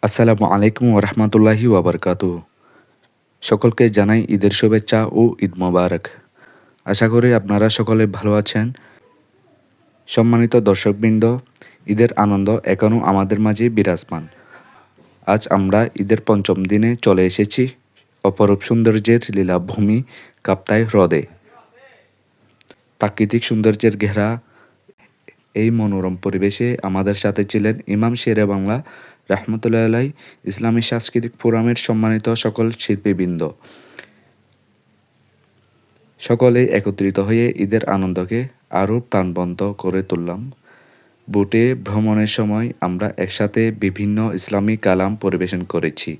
আসসালামু আলাইকুম ওরহমতুল্লাহি ওয়াবারকাতুহু। সকলকে জানাই ঈদের শুভেচ্ছা ও ঈদ মোবারক। আশা করি আপনারা সকলে ভালো আছেন। সম্মানিত দর্শকবৃন্দ, ঈদের আনন্দ এখনও আমাদের মাঝে বিরাজমান। আজ আমরা ঈদের পঞ্চম দিনে চলে এসেছি অপরূপ সৌন্দর্যের লীলাভূমি কাপ্তাই হ্রদে। প্রাকৃতিক সৌন্দর্যের ঘেরা এই মনোরম পরিবেশে আমাদের সাথে ছিলেন ইমাম শেরে বাংলা রহমতুল্লাহ আলাই, ইসলামী সাংস্কৃতিক ফোরামের সম্মানিত সকল শিল্পীবৃন্দ। সকলে একত্রিত হয়ে ঈদের আনন্দকে আরও প্রাণবন্ত করে তুললাম। বোটে ভ্রমণের সময় আমরা একসাথে বিভিন্ন ইসলামী কালাম পরিবেশন করেছি।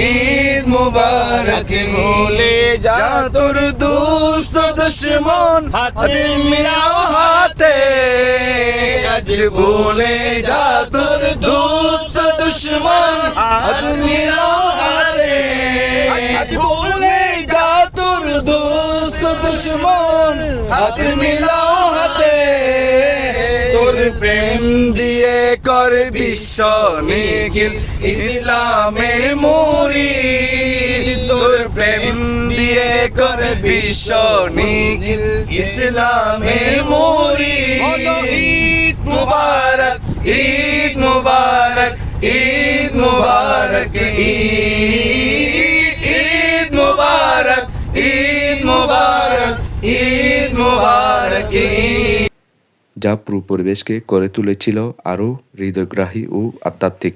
ঈদ মুবারক ভুলে যা তোর দুষ্ট দুশ্মন হাতে মিলাও হাতে, আজ ভুলে যা তোর দুষ্ট দুশ্মন হাতে মিলাও হাতে, আজ ভুলে যা তোর দুষ্ট দুশ্মন হাতে মিলাও হাতে। তোর প্রেম দিয়ে কর বিশ্ব নিখিল ইসলামের মুরিদ, তোর প্রেম দিয়ে কর বিশ্ব নিখিল ইসলামের মুরিদ। ঈদ মুবারক, ঈদ মুবারক, ঈদ মুবারক, ঈদ মুবারক, ঈদ মুবারক, ঈদ মুবারক। যা পুরো পরিবেশকে করে তুলেছিল আরও হৃদয়গ্রাহী ও আধ্যাত্মিক।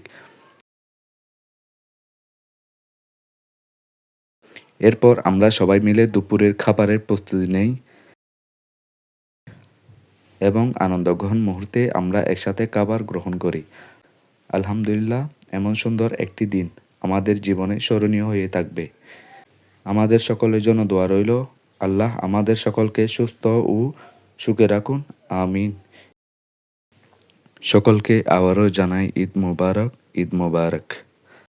এরপর আমরা সবাই মিলে দুপুরের খাবারের প্রস্তুতি নেই এবং আনন্দঘন মুহূর্তে আমরা একসাথে খাবার গ্রহণ করি। আলহামদুলিল্লাহ, এমন সুন্দর একটি দিন আমাদের জীবনে স্মরণীয় হয়ে থাকবে। আমাদের সকলের জন্য দোয়া রইল, আল্লাহ আমাদের সকলকে সুস্থ ও সুখে রাখুন, আমিন। সকলকে আবারও জানাই ঈদ মোবারক, ঈদ মোবারক।